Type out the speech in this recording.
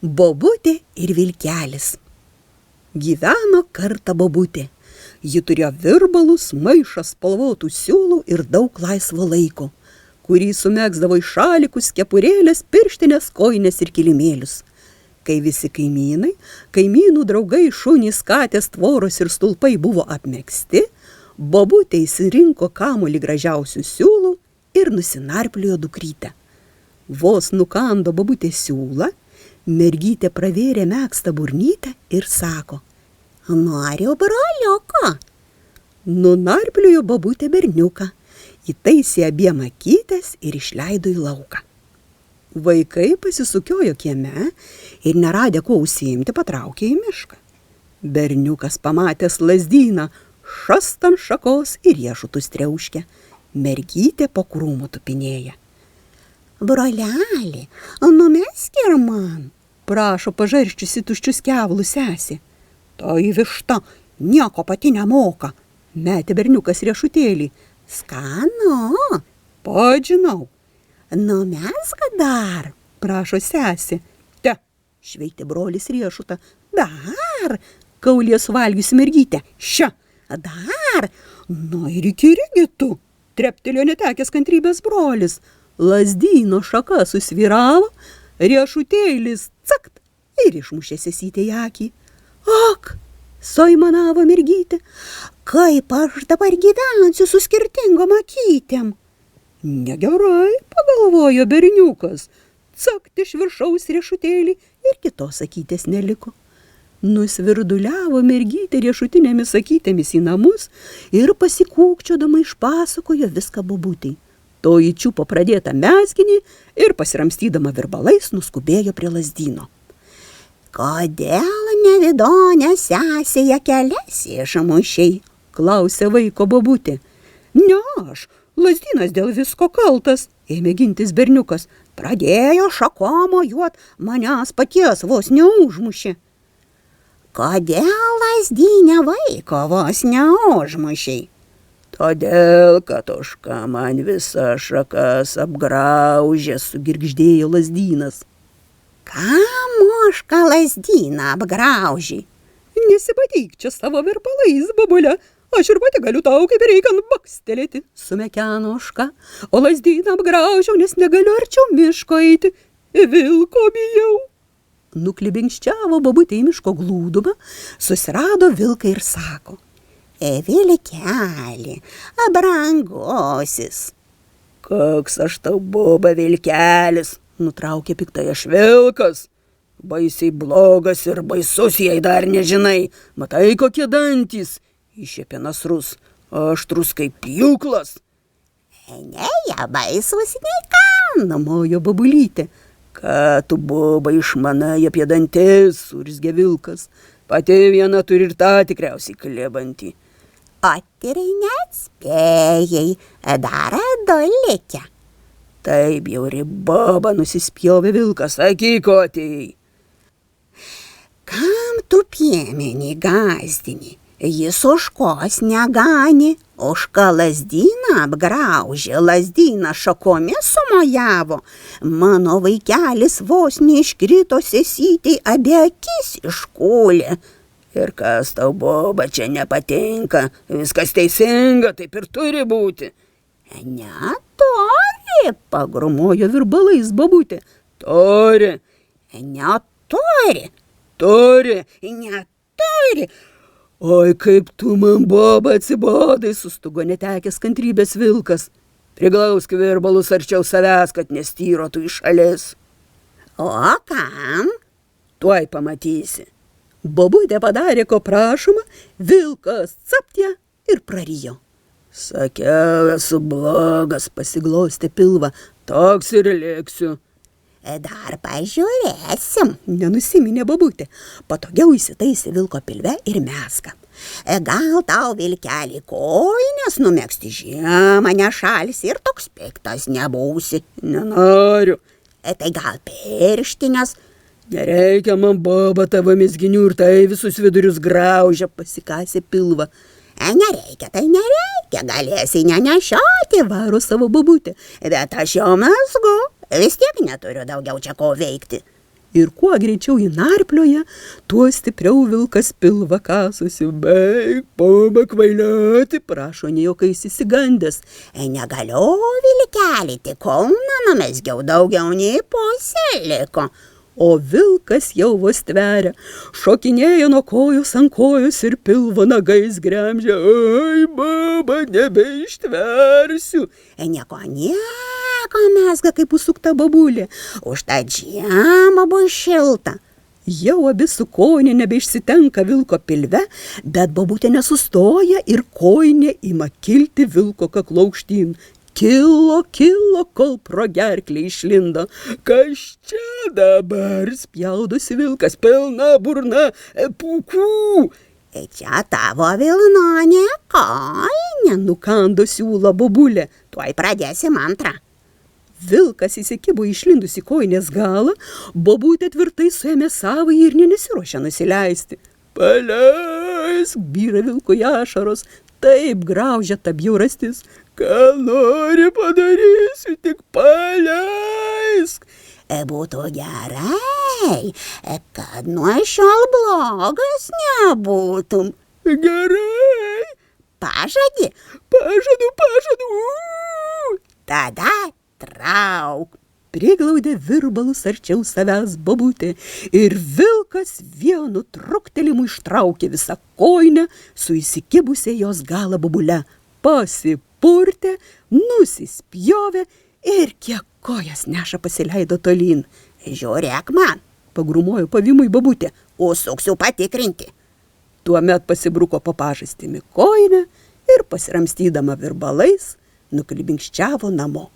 Bobutė ir vilkelis. Gyveno kartą bobutė. Ji turėjo virbalus, maišą spalvotų siūlų ir daug laisvo laiko, kurį sumegsdavo į šalikus, kepurėlės, pirštinės, kojines ir kilimėlius. Kai visi kaimynų draugai, šunys, katės, tvoros ir stulpai buvo apmegzti, bobutė išsirinko kamuolį gražiausių siūlų ir nusinarpliojo dukrytę. Vos nukando bobutė siūlą, mergytė pravėrė megztą burnytę ir sako: "Noriu broliuko." Nunarpliojo bobutė berniuką, įtaisė abiem akytes ir išleido į lauką. Vaikai pasisukiojo kieme ir neradę kuo užsiimti, patraukė į mišką. Berniukas pamatęs lazdyną šast ant šakos ir riešutus triauškė. Mergytė po krūmu tupinėja. "Broleli, numesk ir man," prašo pažarščiusi tuščius kevlus sesė. "Tai višta nieko pati nemoka," metė berniukas riešutėlį. "Skanu." "Pats žinau." "Numesk dar," prašo sesė. "Te," šveitė brolis riešutą. "Dar," kaulė suvalgiusi mergytę. "Šia." "Dar." "Na ir įkyri tu," treptelėjo netekęs kantrybės brolis. Lazdyno šaka susvyravo, riešutėlis cakt ir išmušė sesytę į akį. "Ak," suaimanavo mergytė, "kaip aš dabar gyvensiu su skirtingom akytėm." "Negerai," pagalvojo berniukas, cakt iš viršaus riešutėlį ir kitos akytės neliko. Nusvirduliavo mergytė riešutinėmis akytėmis į namus ir pasikūkčiodama išpasakojo viską bobutei. Toji čiupo pradėtą mezginį ir pasiramstydama virbalais nuskubėjo prie lazdyno. "Kodėl nevidonė sesėje kelias išmušiai?" klausė vaiko bobutė. "Ne aš, lazdynas dėl visko kaltas," ėmė gintis berniukas. "Pradėjo šakom mojuot, manęs paties vos neužmušė." "Kodėl lazdyne vaiko vos neužmušiai?" "Todėl, kad ožka man visas šakas apgraužė," sugirgždėjo lazdynas. "Kam ožka lazdyną apgraužė?" "Nesibadyk čia savo virbalais, bobule, aš ir pati galiu tau kaip reikiant bakstelėti," sumekeno ožka. "O lazdyną apgraužiau, nes negaliu arčiau miško eiti, vilko bijau." Nuklibinkščiavo bobutė į miško glūdumą, susirado vilką ir sako: "Vilkeli, brangusis." "Koks aš tau, boba, vilkelis," nutraukė piktai aš vilkas. "Baisiai blogas ir baisus, jei dar nežinai. Matai, kokie dantys," iššiepė nasrus, "aštrus kaip pjūklas." "Ne, jie baisus nei ką," numojo bobulytė. "Ką tu, boba, išmanai apie dantis," surzgė vilkas. "Pati viena turi ir tą tikriausiai klebantį." "O ir neatspėjai, dar du likę." "Taip, bjauri boba," nusispjovė vilkas, "sakyk, ko atėjai." "Kam tu piemenį gąsdini? Jis ožkos neganė. Ožka lazdyną apgraužė, lazdyną šakomis sumojavo. Mano vaikelis vos neiškrito sesytei, abi akis iškūlė." "Ir kas tau, boba, čia nepatinka? Viskas teisinga, taip ir turi būti." "Neturi," pagrumojo virbalais bobutė. "Turi." "Neturi." "Turi." "Neturi." "Oi, kaip tu man, boba, atsibodai," sustugo netekęs kantrybės vilkas. "Priglausk virbalus arčiau savęs, kad nestyrotų į šalis." "O kam?" "Tuoj pamatysi." Bobutė padarė, ko prašoma, vilkas capt ją ir prarijo. "Sakiau, esu blogas," pasiglostė pilvą, "toks ir liksiu." "Dar pažiūrėsim," nenusiminė bobutė. Patogiau įsitaisė vilko pilve ir mezga. "Gal tau, vilkelį, kojines numegzti, žiemą nešalsi ir toks piktas nebūsi." "Nenoriu." "Tai gal pirštinės?" "Nereikia man, boba, tavo mezginių ir tai visus vidurius graužia," pasikasė pilvą. "Nereikia, tai nereikia, galėsi nenešioti," varo savo bobutė. "Bet aš jau mezgu, vis tiek neturiu daugiau čia ko veikti." Ir kuo greičiau jį narplioja, tuo stipriau vilkas pilvą kasosi. Beik, pama kvailioti, prašo nejokais įsigandęs. Negaliu, vilkelį, tik kauną numesgiau, daugiau nei pusė liko. O vilkas jau vos tveria, šokinėja nuo kojos ant kojos ir pilvo nagais gremžia. Ai, baba, nebeištversiu. Nieko, mesga kaip užsukta babulė. Užtat žiemą bus šilta. Jau abi su kojinė nebeišsitenka vilko pilve, bet babutė nesustoja ir kojinė ima kilti vilko kaklo aukštyn. Kilo, kol pro gerklę išlindo. Kas čia dabar? Spjaudosi vilkas, pilna burna, pūkų. Čia tavo vilnonė kojinė, Nukando siūlo bobulė. tuoj pradėsim antrą. Vilkas įsikibo išlindusi kojinės galą, bobutė tvirtai suėmė savą ir nesiruošė nusileisti. Paleisk, byra vilkui ašaros, taip graužia ta bjaurastis. Ką nori padarysiu, tik paleisk. Būtų gerai, kad nuo šiol blogas nebūtum. Gerai. Pažadi? Pažadu. Tada trauk. Priglaudė virbalus arčiau savęs bobutė ir vilkas vienu truktelimu ištraukė visą kojinę su įsikibusia jos galą bobule. Pasipurtė, nusispjovė ir kiek kojas neša pasileido tolyn. Žiūrėk man, Pagrumojo pavimui bobutė. užsuksiu patikrinti. Tuomet pasibruko po pažastimi kojinę ir pasiramstydama virbalais nuklibinkščiavo namo.